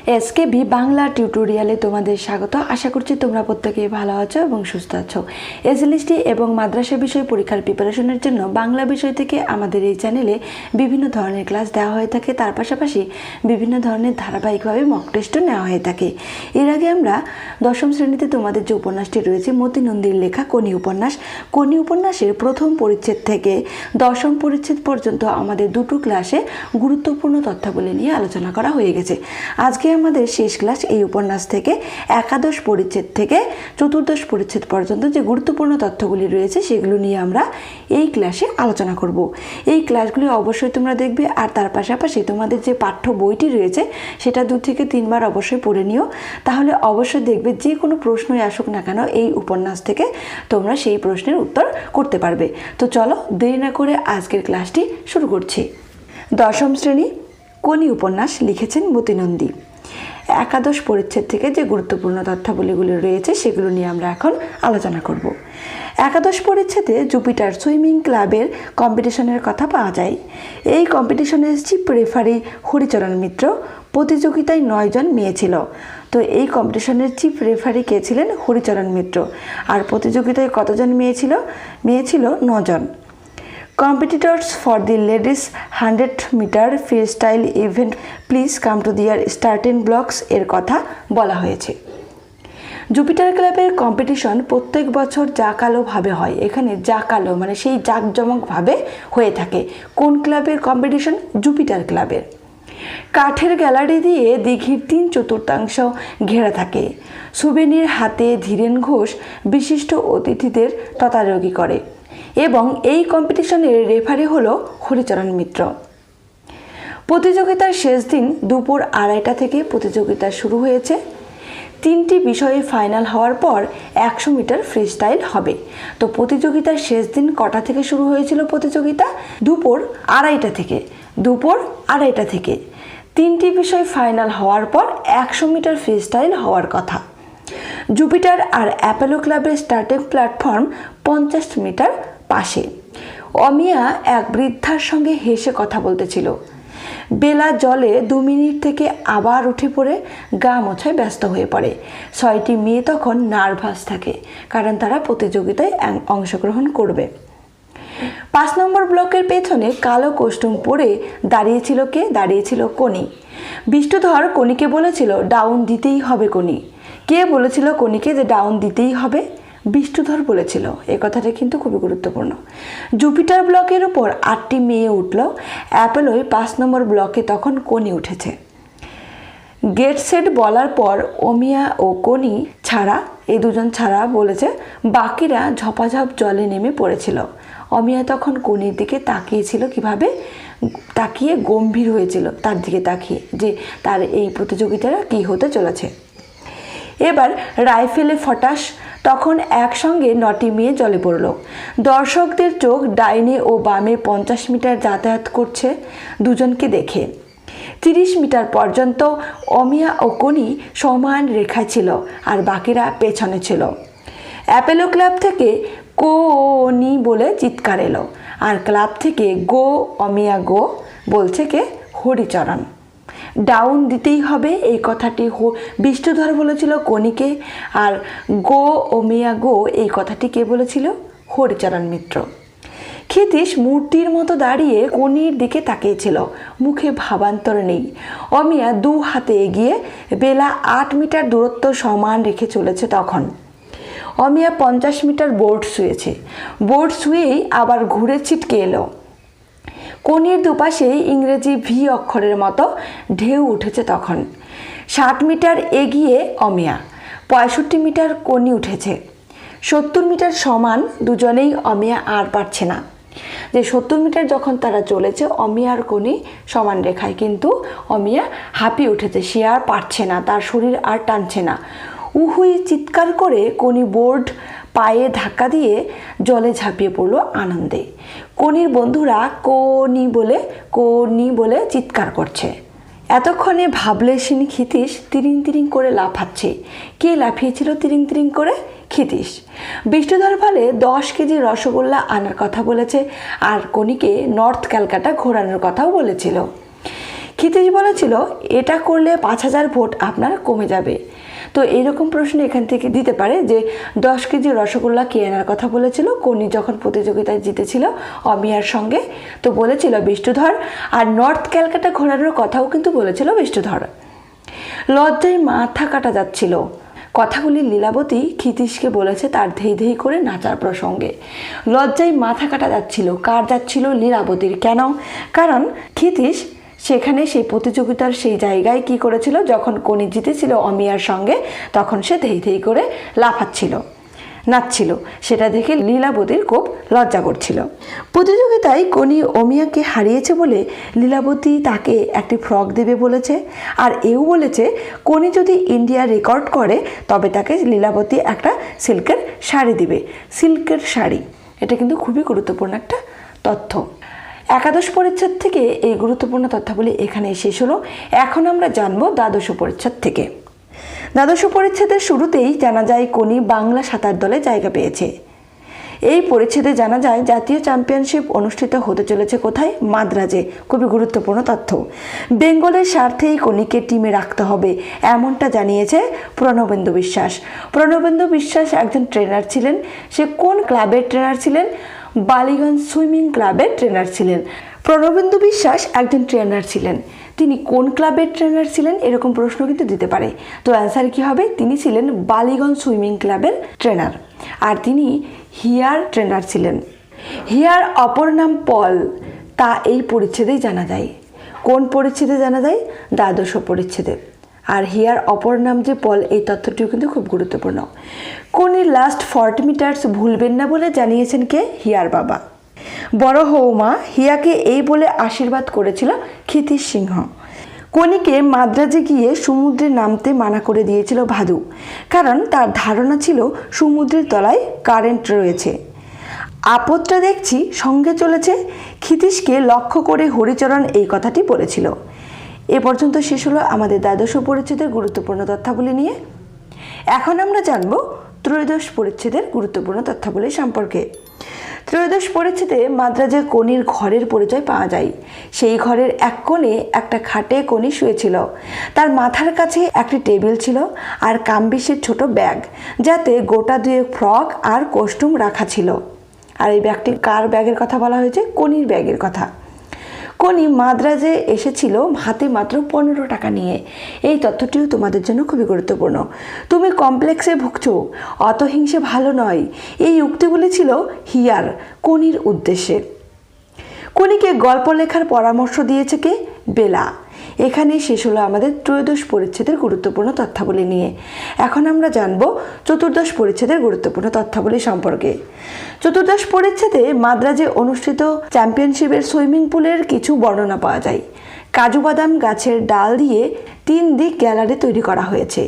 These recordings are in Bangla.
এসকেবি বাংলা টিউটোরিয়ালে তোমাদের স্বাগত। আশা করছি তোমরা প্রত্যেকেই ভালো আছো এবং সুস্থ আছো। এসএলএসটি এবং মাদ্রাসা বিষয় পরীক্ষার প্রিপারেশনের জন্য বাংলা বিষয় থেকে আমাদের এই চ্যানেলে বিভিন্ন ধরনের ক্লাস দেওয়া হয়ে থাকে। তার পাশাপাশি বিভিন্ন ধরনের ধারাবাহিকভাবে মক টেস্টও নেওয়া হয়ে থাকে। এর আগে আমরা দশম শ্রেণীতে তোমাদের যে উপন্যাসটি রয়েছে মতি নন্দীর লেখা কোনি উপন্যাস, কোনি উপন্যাসের প্রথম পরিচ্ছেদ থেকে দশম পরিচ্ছেদ পর্যন্ত আমাদের দুটো ক্লাসে গুরুত্বপূর্ণ তথ্যাবলী নিয়ে আলোচনা করা হয়ে গেছে। আজকে আমাদের শেষ ক্লাস এই উপন্যাস থেকে একাদশ পরিচ্ছেদ থেকে চতুর্দশ পরিচ্ছেদ পর্যন্ত যে গুরুত্বপূর্ণ তথ্যগুলি রয়েছে সেগুলো নিয়ে আমরা এই ক্লাসে আলোচনা করব। এই ক্লাসগুলি অবশ্যই তোমরা দেখবে, আর তার পাশাপাশি তোমাদের যে পাঠ্য বইটি রয়েছে সেটা 2 থেকে 3 বার অবশ্যই পড়ে নিও। তাহলে অবশ্যই দেখবে যে কোনো প্রশ্নই আসুক না কেন এই উপন্যাস থেকে তোমরা সেই প্রশ্নের উত্তর করতে পারবে। তো চলো দেরি না করে আজকের ক্লাসটি শুরু করছি। দশম শ্রেণী কোনি উপন্যাস লিখেছেন মতি নন্দী। একাদশ পরিচ্ছেদ থেকে যে গুরুত্বপূর্ণ তথ্যাবলীগুলি রয়েছে সেগুলো নিয়ে আমরা এখন আলোচনা করব। একাদশ পরিচ্ছেদে জুপিটার সুইমিং ক্লাবের কম্পিটিশনের কথা পাওয়া যায়। এই কম্পিটিশনের চিফ রেফারি হরিচরণ মিত্র। প্রতিযোগিতায় 9 জন মেয়ে ছিল। তো এই কম্পিটিশনের চিফ রেফারি কে ছিলেন? হরিচরণ মিত্র। আর প্রতিযোগিতায় কতজন মেয়ে ছিল? মেয়ে ছিল 9 জন। Competitors for the ladies 100 meter freestyle event please come to their starting blocks এর কথা বলা হয়েছে। জুপিটার ক্লাবের কম্পিটিশন প্রত্যেক বছর জাঁকালোভাবে হয়। এখানে জাঁকালো মানে সেই জাঁকজমকভাবে হয়ে থাকে। কোন ক্লাবের কম্পিটিশন? জুপিটার ক্লাবের। কাঠের গ্যালারি দিয়ে দিঘির 3/4 ঘেরা থাকে। সুবেনির হাতে ধীরেন ঘোষ বিশিষ্ট অতিথিদের তদারকি করে এবং এই কম্পিটিশনের রেফারি হলো হরিচরণ মিত্র। প্রতিযোগিতার শেষ দিন দুপুর 2:30টা থেকে প্রতিযোগিতা শুরু হয়েছে। 3টি বিষয়ে ফাইনাল হওয়ার পর 100 মিটার ফ্রিস্টাইল হবে। তো প্রতিযোগিতার শেষ দিন কটা থেকে শুরু হয়েছিল প্রতিযোগিতা? দুপুর 2:30টা থেকে। দুপুর 2:30টা থেকে 3টি বিষয় ফাইনাল হওয়ার পর 100 মিটার ফ্রিস্টাইল হওয়ার কথা। জুপিটার আর অ্যাপোলো ক্লাবের স্টার্টিং প্ল্যাটফর্ম 50 মিটার পাশে। অমিয়া এক বৃদ্ধার সঙ্গে হেসে কথা বলতেছিল। বেলা জলে 2 মিনিট থেকে আবার উঠে পড়ে গা মোছায় ব্যস্ত হয়ে পড়ে। 6টি মেয়ে তখন নার্ভাস থাকে, কারণ তারা প্রতিযোগিতায় অংশগ্রহণ করবে। 5 নম্বর ব্লকের পেছনে কালো কস্টিউম পরে দাঁড়িয়েছিল কে? দাঁড়িয়েছিল কোনি। বিষ্ণুধর কোনিকে বলেছিল ডাউন দিতেই হবে কোনি। কে বলেছিল কোনিকে যে ডাউন দিতেই হবে? বিষ্ণুধর বলেছিল। এই কথাটা কিন্তু খুবই গুরুত্বপূর্ণ। জুপিটার ব্লকের উপর 8টি মেয়ে উঠল। অ্যাপোলোয় 5 নম্বর ব্লকে তখন কোনি উঠেছে। গেট সেট বলার পর অমিয়া ও কোনি ছাড়া, এই দুজন ছাড়া বলেছে, বাকিরা ঝপাঝপ জলে নেমে পড়েছিল। অমিয়া তখন কোনির দিকে তাকিয়েছিল। কিভাবে তাকিয়ে? গম্ভীর হয়েছিল তার দিকে তাকিয়ে, যে তার এই প্রতিযোগিতাটা কী হতে চলেছে। এবার রাইফেলে ফটাস। তখন একসঙ্গে 9টি মেয়ে জলে পড়ল। দর্শকদের চোখ ডাইনে ও বামে 50 মিটার যাতায়াত করছে দুজনকে দেখে। 30 মিটার পর্যন্ত অমিয়া ও কোনি সমান রেখায় ছিল, আর বাকিরা পেছনে ছিল। অ্যাপোলো ক্লাব থেকে কোনি বলে চিৎকার এলো, আর ক্লাব থেকে গো অমিয়া গো বলছে কে? হরিচরণ। ডাউন দিতেই হবে এই কথাটি বিষ্ণুধর বলেছিল কোনিকে, আর গো অমিয়া গো এই কথাটি কে বলেছিল? হরিচরণ মিত্র। ক্ষিতীশ মূর্তির মতো দাঁড়িয়ে কোনির দিকে তাকিয়েছিল, মুখে ভাবান্তর নেই। অমিয়া 2 হাতে এগিয়ে বেলা 8 মিটার দূরত্ব সমান রেখে চলেছে তখন। অমিয়া 50 মিটার বোর্ড শুয়েছে। বোর্ড শুয়েই আবার ঘুরে ছিটকে এলো। কোনির দুপাশেই ইংরেজি ভি অক্ষরের মতো ঢেউ উঠেছে তখন। 60 মিটার এগিয়ে অমিয়া। 65 মিটার কোনি উঠেছে। 70 মিটার সমান দুজনেই অমিয়া আর পারছে না। যে 70 মিটার যখন তারা চলেছে অমিয়া আর কোনি সমান রেখায়, কিন্তু অমিয়া হাঁপিয়ে উঠেছে, সে আর পারছে না, তার শরীর আর টানছে না। উহুই চিৎকার করে কোনি বোর্ড পায়ে ধাক্কা দিয়ে জলে ঝাঁপিয়ে পড়লো আনন্দে। কোনির বন্ধুরা কোনি বলে চিৎকার করছে। এতক্ষণে ভাবলেশিনী ক্ষিতীশ তিরিং তিরিং করে লাফাচ্ছে। কে লাফিয়েছিল তিরিং তিরিং করে? ক্ষিতীশ। বিষ্ণুধর ফলে 10 কেজি রসগোল্লা আনার কথা বলেছে, আর কোনিকে নর্থ ক্যালকাটা ঘোরানোর কথাও বলেছিল। ক্ষিতীশ বলেছিল এটা করলে 5,000 ভোট আপনার কমে যাবে। তো এইরকম প্রশ্ন এখান থেকে দিতে পারে যে 10 কেজি রসগোল্লা কে আনার কথা বলেছিল কোনি যখন প্রতিযোগিতায় জিতেছিল অমিয়ার সঙ্গে, তো বলেছিল বিষ্ণুধর। আর নর্থ ক্যালকাটা ঘোরানোর কথাও কিন্তু বলেছিল বিষ্ণুধর। লজ্জায় মাথা কাটা যাচ্ছিল। কথাগুলি লীলাবতী ক্ষিতীশকে বলেছে তার ধেই ধেই করে নাচার প্রসঙ্গে। লজ্জায় মাথা কাটা যাচ্ছিল, কার যাচ্ছিল? লীলাবতীর। কেন? কারণ ক্ষিতীশ সেখানে সেই প্রতিযোগিতার সেই জায়গায় কি করেছিল, যখন কোনি জিতেছিল অমিয়ার সঙ্গে তখন সে ধেই ধেই করে লাফাচ্ছিল, নাচছিল। সেটা দেখে লীলাবতীর খুব লজ্জা করছিল। প্রতিযোগিতায় কোনি অমিয়াকে হারিয়েছে বলে লীলাবতী তাকে একটি ফ্রক দেবে বলেছে। আর এও বলেছে কোনি যদি ইন্ডিয়া রেকর্ড করে তবে তাকে লীলাবতী একটা সিল্কের শাড়ি দিবে। সিল্কের শাড়ি, এটা কিন্তু খুবই গুরুত্বপূর্ণ একটা তথ্য। একাদশ পরিচ্ছদ থেকে এই গুরুত্বপূর্ণ তথ্যাবলী এখানে শেষ হলো। এখন আমরা জানবো দ্বাদশ পরিচ্ছদ থেকে। দ্বাদশ পরিচ্ছেদের শুরুতেই জানা যায় কোনি বাংলা সাঁতার দলে জায়গা পেয়েছে। এই পরিচ্ছেদে জানা যায় জাতীয় চ্যাম্পিয়নশিপ অনুষ্ঠিত হতে চলেছে কোথায়? মাদ্রাজে। খুবই গুরুত্বপূর্ণ তথ্য। বেঙ্গলের স্বার্থেই কোনিকে টিমে রাখতে হবে এমনটা জানিয়েছে প্রণবেন্দু বিশ্বাস। প্রণবেন্দু বিশ্বাস একজন ট্রেনার ছিলেন। সে কোন ক্লাবের ট্রেনার ছিলেন? বালিগঞ্জ সুইমিং ক্লাবের ট্রেনার ছিলেন। প্রণবেন্দু বিশ্বাস একজন ট্রেনার ছিলেন। তিনি কোন ক্লাবের ট্রেনার ছিলেন এরকম প্রশ্ন কিন্তু দিতে পারে। তো অ্যান্সার কি হবে? তিনি ছিলেন বালিগঞ্জ সুইমিং ক্লাবের ট্রেনার। আর তিনি হিয়ার ট্রেনার ছিলেন। হিয়ার অপর নাম পল, তা এই পরিচ্ছেদেই জানা যায়। কোন পরিচ্ছেদে জানা যায়? দ্বাদশ পরিচ্ছেদে। আর হিয়ার অপর নাম যে পল, এই তথ্যটিও কিন্তু খুব গুরুত্বপূর্ণ। কোনির লাস্ট 40 মিটার্স ভুলবেন না বলে জানিয়েছেন কে? হিয়ার বাবা। বড় হৌমা হিয়াকে এই বলে আশীর্বাদ করেছিল ক্ষিতীশ সিংহ। কোনিকে মাদ্রাজে গিয়ে সমুদ্রে নামতে মানা করে দিয়েছিল ভাদু, কারণ তার ধারণা ছিল সমুদ্রের তলায় কারেন্ট রয়েছে। আপদটা দেখছি সঙ্গে চলেছে। ক্ষিতীশকে লক্ষ্য করে হরিচরণ এই কথাটি বলেছিল। এ পর্যন্ত শেষ হলো আমাদের দ্বাদশ পরিচ্ছেদের গুরুত্বপূর্ণ তথ্যাবলী নিয়ে। এখন আমরা জানব ত্রয়োদশ পরিচ্ছেদের গুরুত্বপূর্ণ তথ্যাবলী সম্পর্কে। ত্রয়োদশ পরিচ্ছেদে মাদ্রাজে কোনির ঘরের পরিচয় পাওয়া যায়। সেই ঘরের এক কোণে একটা খাটে কোনি শুয়েছিল। তার মাথার কাছে একটি টেবিল ছিল আর কাম্বিসের ছোট ব্যাগ, যাতে গোটা 2 ফ্রক আর কস্টিউম রাখা ছিল। আর এই ব্যাগটি কার ব্যাগের কথা বলা হয়েছে? কোনির ব্যাগের কথা। কোনি মাদ্রাজে এসেছিল হাতে মাত্র 15 টাকা নিয়ে। এই তথ্যটিও তোমাদের জন্য খুবই গুরুত্বপূর্ণ। তুমি কমপ্লেক্সে ভুগছো, অত হিংসে ভালো নয়। এই উক্তিগুলি ছিল হিয়ার কোনির উদ্দেশ্যে। কোনিকে গল্প লেখার পরামর্শ দিয়েছে কে? বেলা। এখানেই শেষ হলো আমাদের ত্রয়োদশ পরিচ্ছেদের গুরুত্বপূর্ণ তথ্যাবলী নিয়ে। এখন আমরা জানব চতুর্দশ পরিচ্ছেদের গুরুত্বপূর্ণ তথ্যাবলী সম্পর্কে। চতুর্দশ পরিচ্ছেদে মাদ্রাজে অনুষ্ঠিত চ্যাম্পিয়নশিপের সুইমিং পুলের কিছু বর্ণনা পাওয়া যায়। কাজু বাদাম গাছের ডাল দিয়ে 3 দিক গ্যালারি তৈরি করা হয়েছে।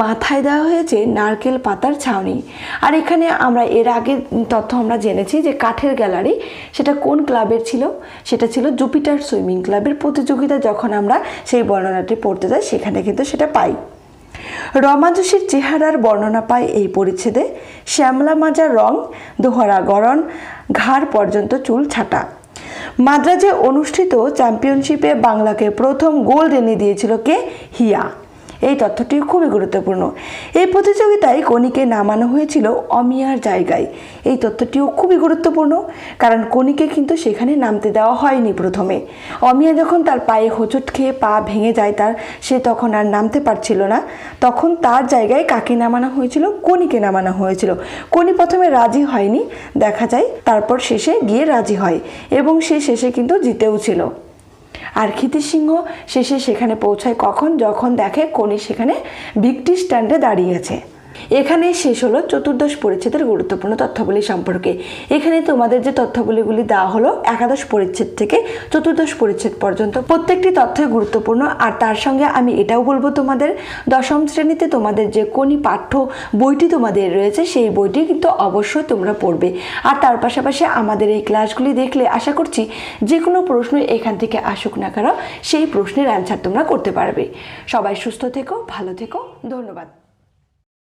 মাথায় দেওয়া হয়েছে নারকেল পাতার ছাউনি। আর এখানে আমরা এর আগে তথ্য আমরা জেনেছি যে কাঠের গ্যালারি, সেটা কোন ক্লাবের ছিল? সেটা ছিল জুপিটার সুইমিং ক্লাবের। প্রতিযোগিতা যখন আমরা সেই বর্ণনাটি পড়তে যাই সেখানে কিন্তু সেটা পাই। রমা যোশীর চেহারার বর্ণনা পাই এই পরিচ্ছেদে। শ্যামলা মাজার রং, দোহরা গড়ন, ঘাড় পর্যন্ত চুল ছাটা। মাদ্রাজে অনুষ্ঠিত চ্যাম্পিয়নশিপে বাংলাকে প্রথম গোল্ড এনে দিয়েছিল কে? হিয়া। এই তথ্যটি খুবই গুরুত্বপূর্ণ। এই প্রতিযোগিতায় কোনিকে নামানো হয়েছিল অমিয়ার জায়গায়। এই তথ্যটিও খুবই গুরুত্বপূর্ণ, কারণ কোনিকে কিন্তু সেখানে নামতে দেওয়া হয়নি প্রথমে। অমিয়া যখন তার পায়ে হোঁচট খেয়ে পা ভেঙে যায়, সে তখন আর নামতে পারছিল না, তখন তার জায়গায় কাকে নামানো হয়েছিল? কোনিকে নামানো হয়েছিল। কোনি প্রথমে রাজি হয়নি, দেখা যায় তারপর শেষে গিয়ে রাজি হয় এবং সে শেষে কিন্তু জিতেও ছিল। আর ক্ষিতীশ সিংহ শেষে সেখানে পৌঁছায় কখন? যখন দেখে কোনি সেখানে ভিক্টি স্ট্যান্ডে দাঁড়িয়েছে। এখানে শেষ হলো চতুর্দশ পরিচ্ছেদের গুরুত্বপূর্ণ তথ্যাবলী সম্পর্কে। এখানে তোমাদের যে তথ্যাবলীগুলি দেওয়া হলো একাদশ পরিচ্ছেদ থেকে চতুর্দশ পরিচ্ছেদ পর্যন্ত, প্রত্যেকটি তথ্যই গুরুত্বপূর্ণ। আর তার সঙ্গে আমি এটাও বলবো, তোমাদের দশম শ্রেণীতে তোমাদের যে কোনি পাঠ্য বইটি তোমাদের রয়েছে সেই বইটি কিন্তু অবশ্যই তোমরা পড়বে। আর তার পাশাপাশি আমাদের এই ক্লাসগুলি দেখলে আশা করছি যে কোনো প্রশ্ন এখান থেকে আসুক না কেন সেই প্রশ্নের অ্যান্সার তোমরা করতে পারবে। সবাই সুস্থ থেকো, ভালো থেকো, ধন্যবাদ।